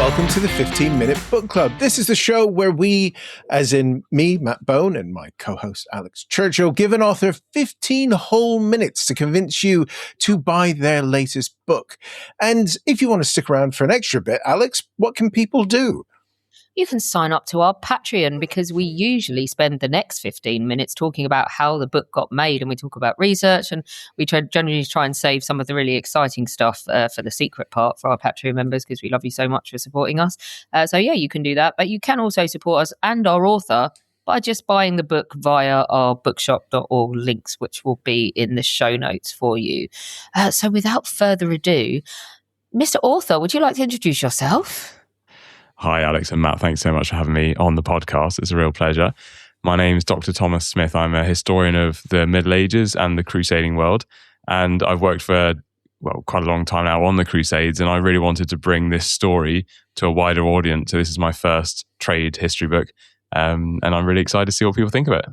welcome to the 15-Minute Book Club. This is the show where we, as in me, Matt Bone, and my co-host Alex Churchill, give an author 15 whole minutes to convince you to buy their latest book. And if you want to stick around for an extra bit, Alex, what can people do? You can sign up to our Patreon, because we usually spend the next 15 minutes talking about how the book got made, and we talk about research, and we generally try and save some of the really exciting stuff for the secret part for our Patreon members, because we love you so much for supporting us. So yeah, you can do that, but you can also support us and our author by just buying the book via our bookshop.org links, which will be in the show notes for you. So without further ado, Mr. Author, would you like to introduce yourself? Hi, Alex and Matt. Thanks so much for having me on the podcast. It's a real pleasure. My name is Dr. Thomas Smith. I'm a historian of the Middle Ages and the crusading world. And I've worked for, quite a long time now on the Crusades. And I really wanted to bring this story to a wider audience. So this is my first trade history book. And I'm really excited to see what people think of it.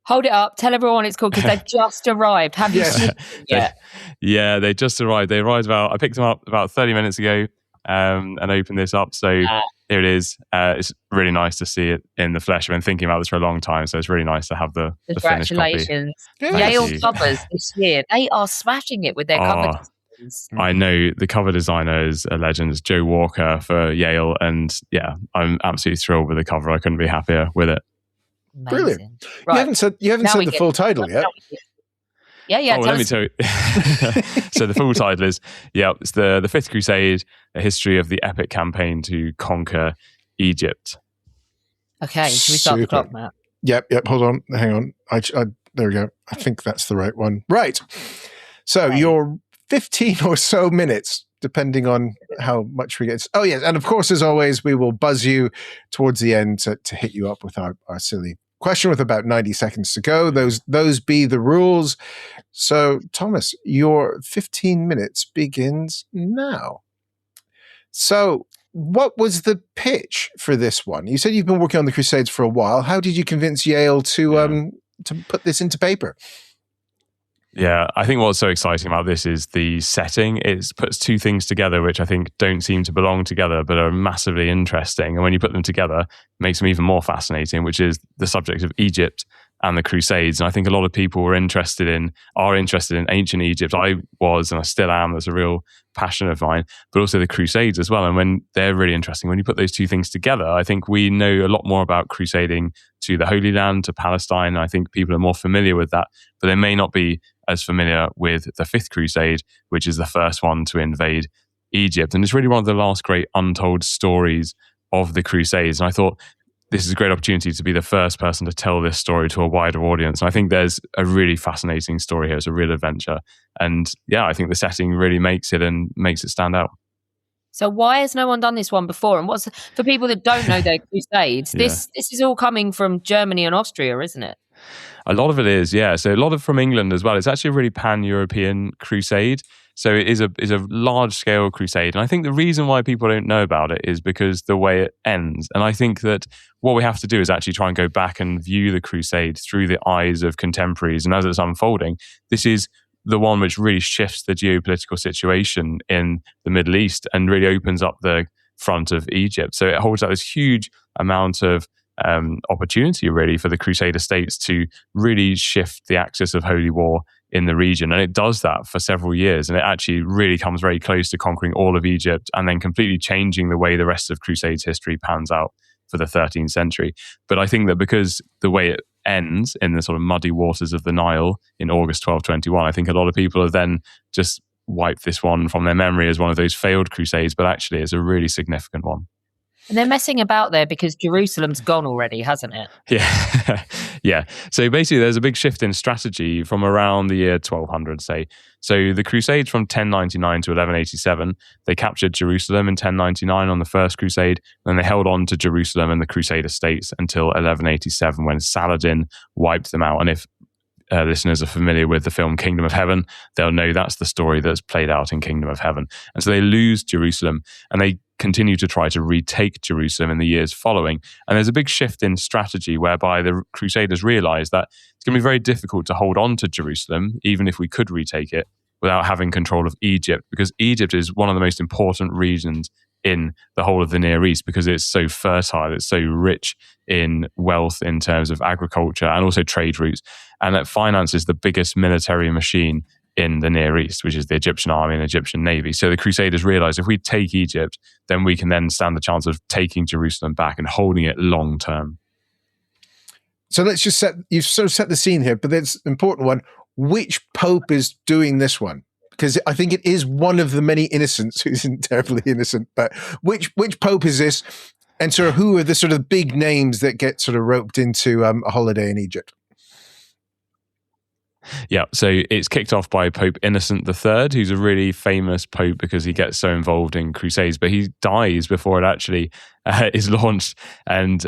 Hold it up. Tell everyone it's called, because they've just arrived. Have you seen it yet? Yeah, they just arrived. They arrived I picked them up about 30 minutes ago and opened this up. So here it is. It's really nice to see it in the flesh. I've been thinking about this for a long time, so it's really nice to have the finished copy. Congratulations. Yale covers this year. They are smashing it with their cover designs. I know the cover designer is a legend. It's Joe Walker for Yale. And yeah, I'm absolutely thrilled with the cover. I couldn't be happier with it. Amazing. Brilliant. Right. You haven't said the full title yet. Yeah. Let me tell you. So the full title is, it's the Fifth Crusade, a history of the epic campaign to conquer Egypt. Okay, should we start the clock, Matt? Yep. Hold on. Hang on. There we go. I think that's the right one. Right. So your 15 or so minutes, depending on how much we get. Oh, yes. And of course, as always, we will buzz you towards the end to hit you up with our silly question with about 90 seconds to go. Those be the rules. So, Thomas, your 15 minutes begins now. So, what was the pitch for this one? You said you've been working on the Crusades for a while. How did you convince Yale to put this into paper? Yeah, I think what's so exciting about this is the setting. It puts two things together which I think don't seem to belong together but are massively interesting. And when you put them together, it makes them even more fascinating, which is the subject of Egypt and the Crusades. And I think a lot of people are interested in ancient Egypt. I was, and I still am. That's a real passion of mine, but also the Crusades as well. And when they're really interesting, when you put those two things together, I think we know a lot more about crusading to the Holy Land, to Palestine. I think people are more familiar with that, but they may not be as familiar with the Fifth Crusade, which is the first one to invade Egypt. And it's really one of the last great untold stories of the Crusades. And I thought, this is a great opportunity to be the first person to tell this story to a wider audience. And I think there's a really fascinating story here. It's a real adventure. And yeah, I think the setting really makes it stand out. So why has no one done this one before? And what's for people that don't know their Crusades, this is all coming from Germany and Austria, isn't it? A lot of it is, yeah. So a lot of from England as well. It's actually a really pan-European crusade. So it is a large-scale crusade. And I think the reason why people don't know about it is because the way it ends. And I think that what we have to do is actually try and go back and view the crusade through the eyes of contemporaries. And as it's unfolding, this is the one which really shifts the geopolitical situation in the Middle East and really opens up the front of Egypt. So it holds out this huge amount of opportunity really for the Crusader states to really shift the axis of holy war in the region. And it does that for several years. And it actually really comes very close to conquering all of Egypt and then completely changing the way the rest of Crusades history pans out for the 13th century. But I think that because the way it ends in the sort of muddy waters of the Nile in August 1221, I think a lot of people have then just wiped this one from their memory as one of those failed crusades, but actually it's a really significant one. And they're messing about there because Jerusalem's gone already, hasn't it? Yeah. Yeah. So basically there's a big shift in strategy from around the year 1200, say. So the Crusades from 1099 to 1187, they captured Jerusalem in 1099 on the First Crusade, and then they held on to Jerusalem and the Crusader states until 1187 when Saladin wiped them out. And if listeners are familiar with the film Kingdom of Heaven, they'll know that's the story that's played out in Kingdom of Heaven. And so they lose Jerusalem and they continue to try to retake Jerusalem in the years following. And there's a big shift in strategy whereby the Crusaders realize that it's going to be very difficult to hold on to Jerusalem, even if we could retake it, without having control of Egypt, because Egypt is one of the most important regions in the whole of the Near East because it's so fertile, it's so rich in wealth in terms of agriculture and also trade routes. And that finances the biggest military machine in the Near East, which is the Egyptian army and Egyptian navy. So the Crusaders realized if we take Egypt, then we can then stand the chance of taking Jerusalem back and holding it long term. So let's just you've sort of set the scene here, but it's an important one. Which pope is doing this one? Because I think it is one of the many innocents who isn't terribly innocent, but which pope is this? And sort of who are the sort of big names that get sort of roped into a holiday in Egypt? Yeah, so it's kicked off by Pope Innocent III, who's a really famous pope because he gets so involved in crusades, but he dies before it actually is launched. And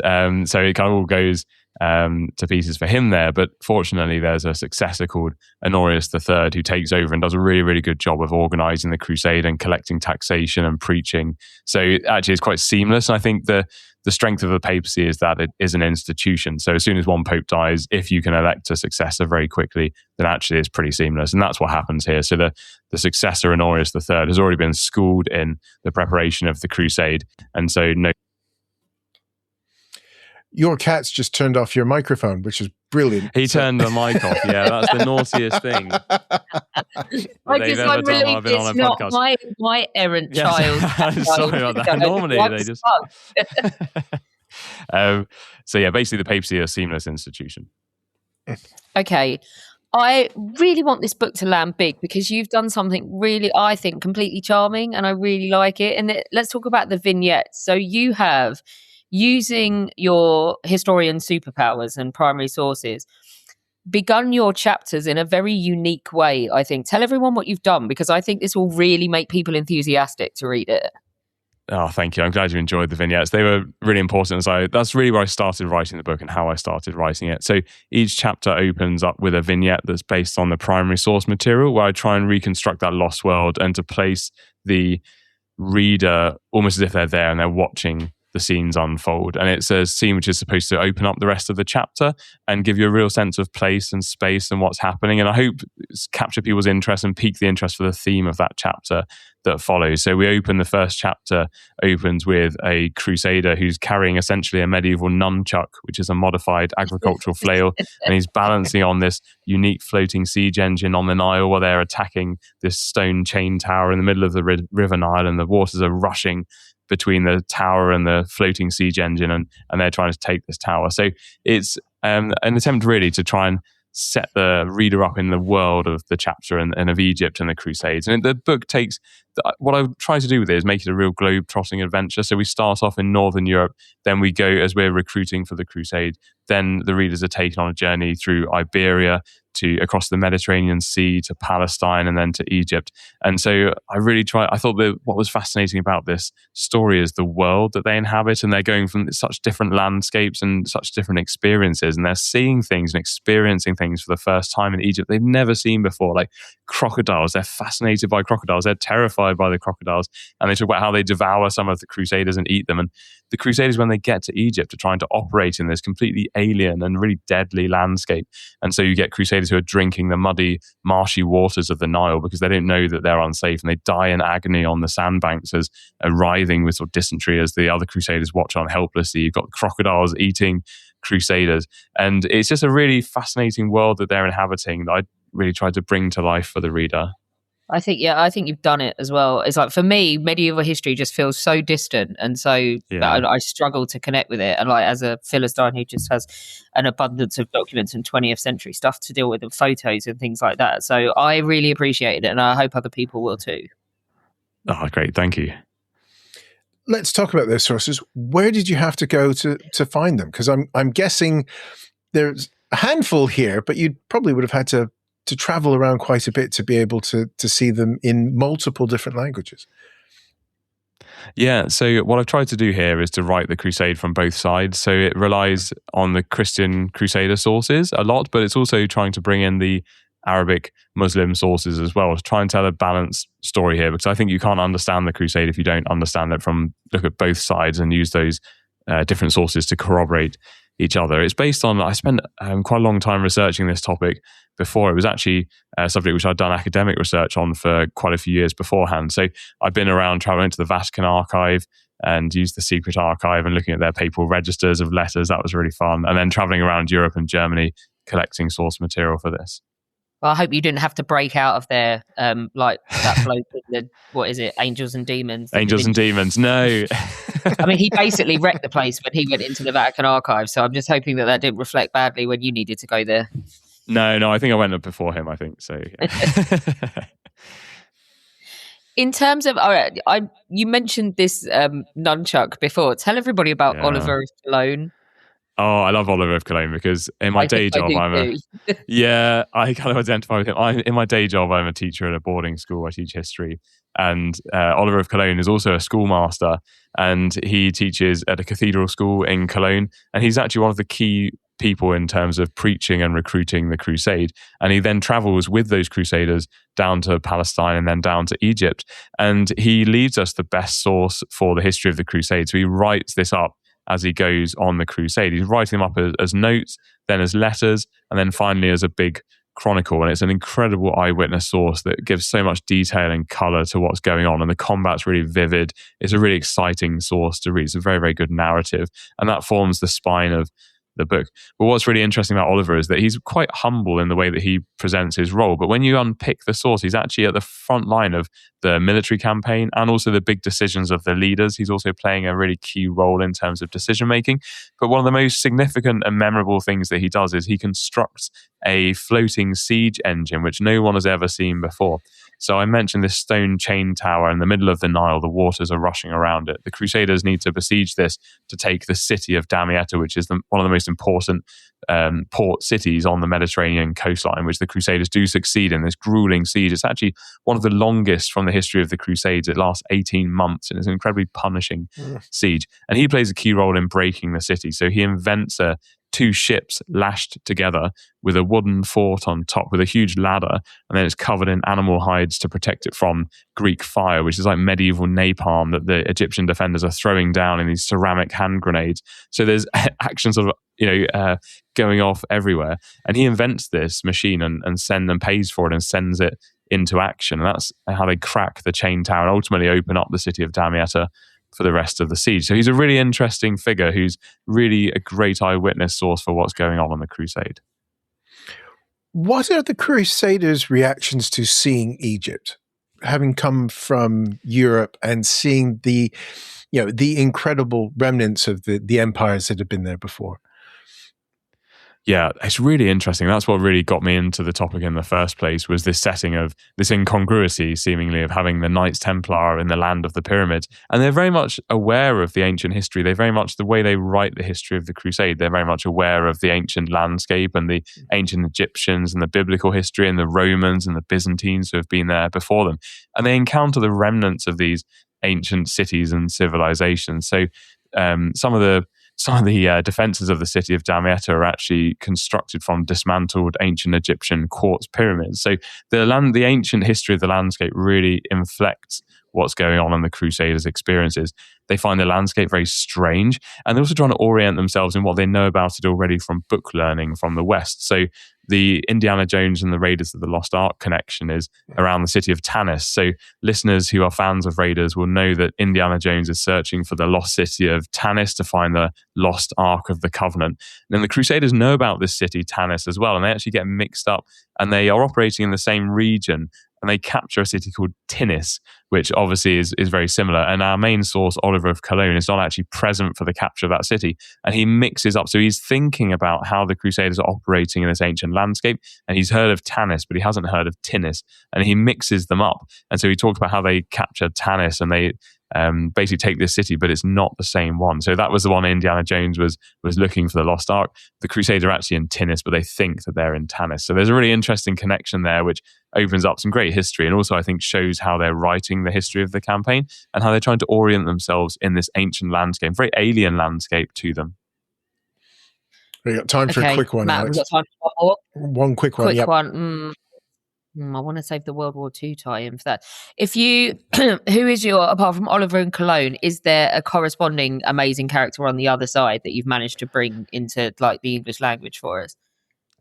so it kind of all goes to pieces for him there. But fortunately, there's a successor called Honorius III who takes over and does a really, really good job of organizing the crusade and collecting taxation and preaching. So actually, it's quite seamless. And I think the strength of the papacy is that it is an institution. So as soon as one pope dies, if you can elect a successor very quickly, then actually it's pretty seamless. And that's what happens here. So the successor, Honorius III, has already been schooled in the preparation of the crusade. And so no. Your cat's just turned off your microphone, which is brilliant. He turned the mic off. Yeah, that's the naughtiest thing. I'm relieved it's not my errant child. Sorry about that. Normally they just... So yeah, basically the papacy is a seamless institution. Okay. I really want this book to land big because you've done something really, I think, completely charming, and I really like it. And let's talk about the vignettes. So you have, using your historian superpowers and primary sources, begun your chapters in a very unique way, I think. Tell everyone what you've done, because I think this will really make people enthusiastic to read it. Oh, thank you. I'm glad you enjoyed the vignettes. They were really important. So that's really where I started writing the book and how I started writing it. So each chapter opens up with a vignette that's based on the primary source material, where I try and reconstruct that lost world and to place the reader almost as if they're there and they're watching the scenes unfold. And it's a scene which is supposed to open up the rest of the chapter and give you a real sense of place and space and what's happening. And I hope capture people's interest and pique the interest for the theme of that chapter that follows. So we open, the first chapter opens with a crusader who's carrying essentially a medieval nunchuck, which is a modified agricultural flail, and he's balancing on this unique floating siege engine on the Nile while they're attacking this stone chain tower in the middle of the River Nile, and the waters are rushing between the tower and the floating siege engine, and they're trying to take this tower. So it's an attempt really to try and set the reader up in the world of the chapter and of Egypt and the Crusades. And the book takes, what I try to do with it is make it a real globe-trotting adventure. So we start off in Northern Europe, then we go, as we're recruiting for the Crusade, then the readers are taken on a journey through Iberia, to across the Mediterranean Sea, to Palestine, and then to Egypt. And so I thought that what was fascinating about this story is the world that they inhabit, and they're going from such different landscapes and such different experiences, and they're seeing things and experiencing things for the first time in Egypt they've never seen before, like crocodiles. They're fascinated by crocodiles. They're terrified by the crocodiles. And they talk about how they devour some of the Crusaders and eat them. And the Crusaders, when they get to Egypt, are trying to operate in this completely alien and really deadly landscape. And so you get Crusaders who are drinking the muddy, marshy waters of the Nile because they don't know that they're unsafe, and they die in agony on the sandbanks as writhing with sort of dysentery as the other Crusaders watch on helplessly. You've got crocodiles eating Crusaders. And it's just a really fascinating world that they're inhabiting that I really tried to bring to life for the reader. I think you've done it as well. It's like, for me, medieval history just feels so distant, and so I struggle to connect with it. And like, as a Philistine who just has an abundance of documents and 20th century stuff to deal with, and photos and things like that, so I really appreciated it, and I hope other people will too. Oh, great! Thank you. Let's talk about those sources. Where did you have to go to find them? Because I'm guessing there's a handful here, but you probably would have had to travel around quite a bit to be able to see them in multiple different languages. Yeah, so what I've tried to do here is to write the crusade from both sides. So it relies on the Christian Crusader sources a lot, but it's also trying to bring in the Arabic Muslim sources as well, to try and tell a balanced story here, because I think you can't understand the crusade if you don't understand it look at both sides and use those different sources to corroborate each other. It's based on, I spent quite a long time researching this topic before. It was actually a subject which I'd done academic research on for quite a few years beforehand. So I've been around traveling to the Vatican archive and used the secret archive and looking at their papal registers of letters. That was really fun. And then traveling around Europe and Germany collecting source material for this. Well, I hope you didn't have to break out of there like that bloke in the, what is it, Angels and Demons? Angels and Demons, no. I mean, he basically wrecked the place when he went into the Vatican archive, so I'm just hoping that didn't reflect badly when you needed to go there. No, I think I went up before him, I think, so. Yeah. In terms of, you mentioned this nunchuck before. Tell everybody about Oliver of Cologne. Oh, I love Oliver of Cologne because in my day job, I kind of identify with him. In my day job, I'm a teacher at a boarding school. I teach history. And Oliver of Cologne is also a schoolmaster, and he teaches at a cathedral school in Cologne. And he's actually one of the key people in terms of preaching and recruiting the crusade. And he then travels with those crusaders down to Palestine and then down to Egypt. And he leaves us the best source for the history of the crusade. So he writes this up as he goes on the crusade. He's writing them up as notes, then as letters, and then finally as a big chronicle. And it's an incredible eyewitness source that gives so much detail and colour to what's going on. And the combat's really vivid. It's a really exciting source to read. It's a very, very good narrative. And that forms the spine of the book. But what's really interesting about Oliver is that he's quite humble in the way that he presents his role. But when you unpick the source, he's actually at the front line of the military campaign and also the big decisions of the leaders. He's also playing a really key role in terms of decision making. But one of the most significant and memorable things that he does is he constructs a floating siege engine, which no one has ever seen before. So I mentioned this stone chain tower in the middle of the Nile. The waters are rushing around it. The Crusaders need to besiege this to take the city of Damietta, which is one of the most important port cities on the Mediterranean coastline, which the Crusaders do succeed in this grueling siege. It's actually one of the longest from the history of the Crusades. It lasts 18 months and it's an incredibly punishing siege. And he plays a key role in breaking the city. So he invents two ships lashed together with a wooden fort on top with a huge ladder, and then it's covered in animal hides to protect it from Greek fire, which is like medieval napalm that the Egyptian defenders are throwing down in these ceramic hand grenades. So there's action sort of going off everywhere, and he invents this machine and pays for it and sends it into action. And that's how they crack the chain tower and ultimately open up the city of Damietta for the rest of the siege. So he's a really interesting figure who's really a great eyewitness source for what's going on the crusade. What are the Crusaders' reactions to seeing Egypt, having come from Europe and seeing the incredible remnants of the empires that have been there before? Yeah, it's really interesting. That's what really got me into the topic in the first place, was this setting of this incongruity, seemingly, of having the Knights Templar in the land of the pyramids. And they're very much aware of the ancient history. They very much, the way they write the history of the Crusade, they're very much aware of the ancient landscape and the ancient Egyptians and the biblical history and the Romans and the Byzantines who have been there before them. And they encounter the remnants of these ancient cities and civilizations. So some of the defenses of the city of Damietta are actually constructed from dismantled ancient Egyptian quartz pyramids. So the ancient history of the landscape really inflects what's going on in the Crusaders' experiences. They find the landscape very strange, and they're also trying to orient themselves in what they know about it already from book learning from the West. So the Indiana Jones and the Raiders of the Lost Ark connection is around the city of Tanis. So listeners who are fans of Raiders will know that Indiana Jones is searching for the lost city of Tanis to find the lost Ark of the Covenant. And then the Crusaders know about this city, Tanis, as well, and they actually get mixed up, and they are operating in the same region. And they capture a city called Tinis, which obviously is very similar. And our main source, Oliver of Cologne, is not actually present for the capture of that city. And he mixes up. So he's thinking about how the Crusaders are operating in this ancient landscape. And he's heard of Tanis, but he hasn't heard of Tinis. And he mixes them up. And so he talks about how they captured Tanis and they basically take this city, but it's not the same one. So that was the one Indiana Jones was looking for the Lost Ark. The Crusaders are actually in Tinis, but they think that they're in Tanis. So there's a really interesting connection there, which opens up some great history, and also I think shows how they're writing the history of the campaign and how they're trying to orient themselves in this ancient landscape, very alien landscape to them. We got time for a quick one, Matt, Alex. we've got time for one more. One quick one. Quick one. I want to save the World War II tie-in for that. If you, who is your, apart from Oliver and Cologne, is there a corresponding amazing character on the other side that you've managed to bring into like the English language for us?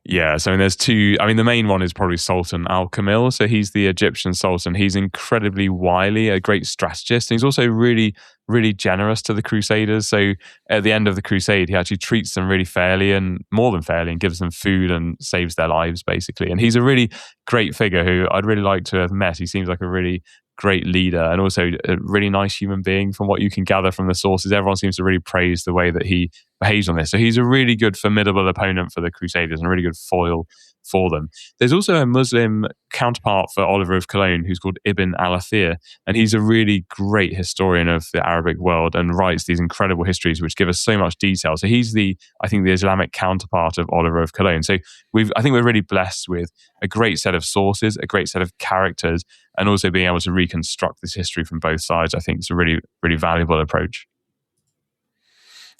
Yeah, so there's two. I mean, the main one is probably Sultan al-Kamil. So he's the Egyptian Sultan. He's incredibly wily, a great strategist. And he's also really, really generous to the Crusaders. So at the end of the Crusade, he actually treats them really fairly and more than fairly and gives them food and saves their lives, basically. And he's a really great figure who I'd really like to have met. He seems like a really great leader and also a really nice human being from what you can gather from the sources. Everyone seems to really praise the way that he behaves on this. So he's a really good formidable opponent for the Crusaders and a really good foil for them. There's also a Muslim counterpart for Oliver of Cologne who's called Ibn al-Athir, and he's a really great historian of the Arabic world and writes these incredible histories which give us so much detail. So he's I think the Islamic counterpart of Oliver of Cologne. So I think we're really blessed with a great set of sources, a great set of characters, and also being able to reconstruct this history from both sides. I think it's a really, really valuable approach.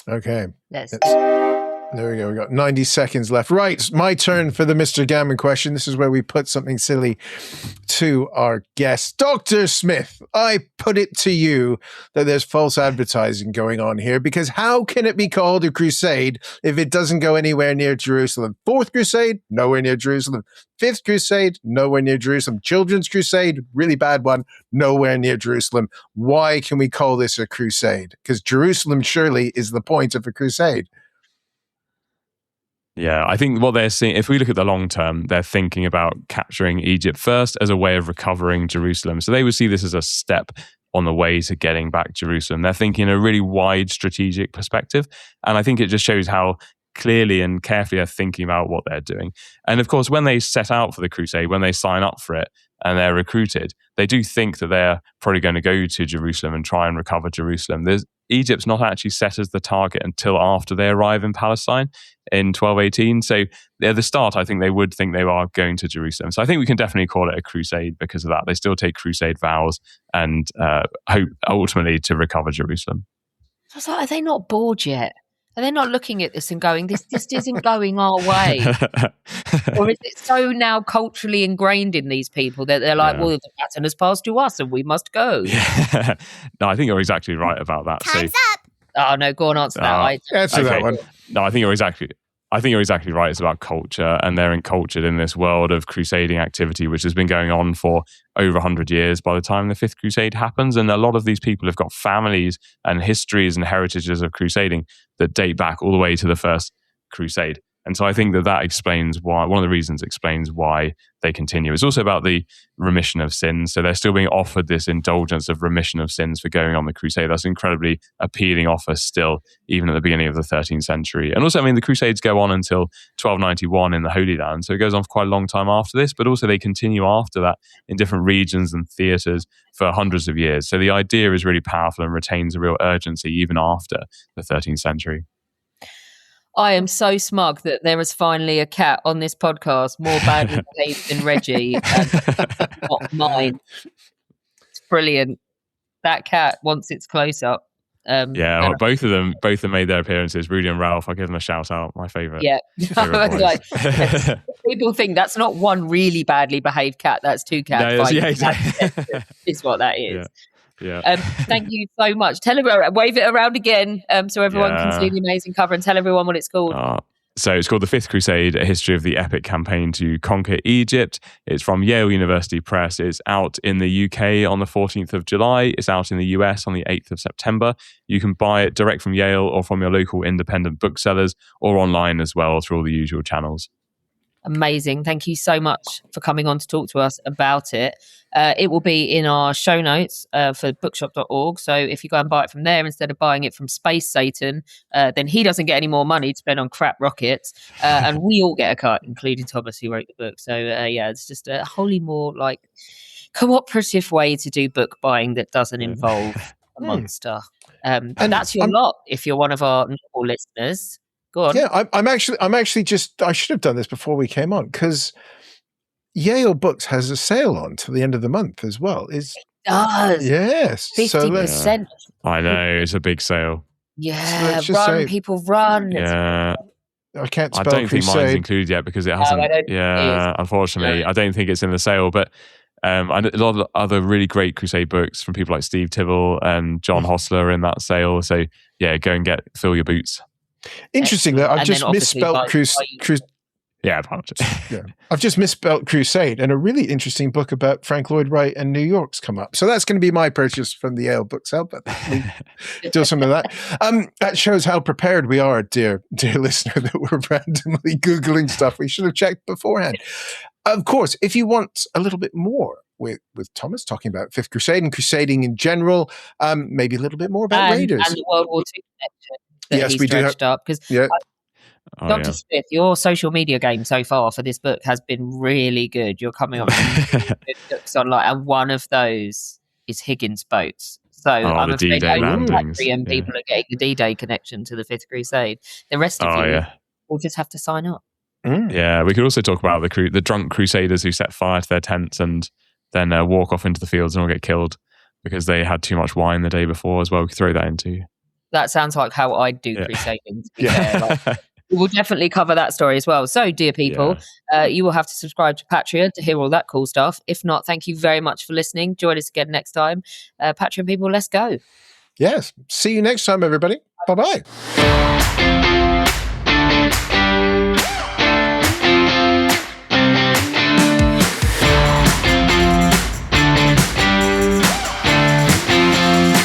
Okay. There we go. We got 90 seconds left. Right. My turn for the Mr. Gammon question. This is where we put something silly to our guest. Dr. Smith, I put it to you that there's false advertising going on here, because how can it be called a crusade if it doesn't go anywhere near Jerusalem? Fourth Crusade, nowhere near Jerusalem. Fifth Crusade, nowhere near Jerusalem. Children's Crusade, really bad one, nowhere near Jerusalem. Why can we call this a crusade? Because Jerusalem surely is the point of a crusade. Yeah, I think what they're seeing, if we look at the long term, they're thinking about capturing Egypt first as a way of recovering Jerusalem. So they would see this as a step on the way to getting back Jerusalem. They're thinking in a really wide strategic perspective. And I think it just shows how clearly and carefully they're thinking about what they're doing. And of course, when they set out for the crusade, when they sign up for it and they're recruited, they do think that they're probably going to go to Jerusalem and try and recover Jerusalem. Egypt's not actually set as the target until after they arrive in Palestine in 1218. So at the start, I think they would think they are going to Jerusalem. So I think we can definitely call it a crusade because of that. They still take crusade vows and hope ultimately to recover Jerusalem. I was like, are they not bored yet? Are they not looking at this and going, this just isn't going our way? Or is it so now culturally ingrained in these people that they're like, well, the pattern has passed to us and we must go? Yeah. No, I think you're exactly right about that. Time's up. Oh, no, go on, answer that. Answer that one. No, I think you're exactly right. It's about culture, and they're encultured in this world of crusading activity, which has been going on for over 100 years by the time the Fifth Crusade happens. And a lot of these people have got families and histories and heritages of crusading that date back all the way to the First Crusade. And so I think that explains why, one of the reasons explains why they continue. It's also about the remission of sins. So they're still being offered this indulgence of remission of sins for going on the crusade. That's an incredibly appealing offer still, even at the beginning of the 13th century. And also, I mean, the crusades go on until 1291 in the Holy Land. So it goes on for quite a long time after this, but also they continue after that in different regions and theatres for hundreds of years. So the idea is really powerful and retains a real urgency even after the 13th century. I am so smug that there is finally a cat on this podcast more badly behaved than Reggie, and not mine. It's brilliant. That cat wants its close up. Both of them made their appearances. Rudy and Ralph, I give them a shout out. My favourite. Yeah, like, people think that's not one really badly behaved cat. That's two cats. No, yeah, exactly. Is what that is. Yeah. Thank you so much. Tell everyone, wave it around again so everyone can see the amazing cover, and tell everyone what it's called. So it's called The Fifth Crusade, A History of the Epic Campaign to Conquer Egypt. It's from Yale University Press. It's out in the UK on the 14th of July. It's out in the US on the 8th of September. You can buy it direct from Yale or from your local independent booksellers, or online as well through all the usual channels. Amazing. Thank you so much for coming on to talk to us about it. It will be in our show notes for bookshop.org. So if you go and buy it from there instead of buying it from Space Satan, then he doesn't get any more money to spend on crap rockets. And we all get a cut, including Thomas, who wrote the book. So it's just a wholly more like cooperative way to do book buying that doesn't involve a monster. And that's your lot if you're one of our normal listeners. Go on. Yeah, I'm actually just, I should have done this before we came on, because Yale Books has a sale on till the end of the month as well. It does. Yes. 50%. I know, it's a big sale. Yeah, so run, people run. Yeah. I can't spell I don't think mine's Crusade. included yet because it hasn't. I don't think it Yeah, is. unfortunately, I don't think it's in the sale. But I know a lot of other really great Crusade books from people like Steve Tibble and John Hostler are in that sale. So yeah, go and fill your boots. Interesting that I've just misspelled Crusade. Yeah, I've just misspelled Crusade, and a really interesting book about Frank Lloyd Wright and New York's come up. So that's going to be my purchase from the Ale book sale, but we do some of that. That shows how prepared we are, dear listener, that we're randomly Googling stuff we should have checked beforehand. Of course, if you want a little bit more with Thomas talking about Fifth Crusade and crusading in general, maybe a little bit more about Raiders. And the World War II connection that he's stretched up. Because Dr. Smith, your social media game so far for this book has been really good. You're coming up with really good books online, and one of those is Higgins' boats. So I'm afraid and people are getting the D-Day connection to the Fifth Crusade. The rest of you will just have to sign up. Yeah, we could also talk about the drunk Crusaders who set fire to their tents and then walk off into the fields and all get killed because they had too much wine the day before as well. We could throw that into. That sounds like how I'd do crusading. To be fair. We will definitely cover that story as well. So, dear people, you will have to subscribe to Patreon to hear all that cool stuff. If not, thank you very much for listening. Join us again next time. Patreon people, let's go. Yes. See you next time, everybody. Bye-bye.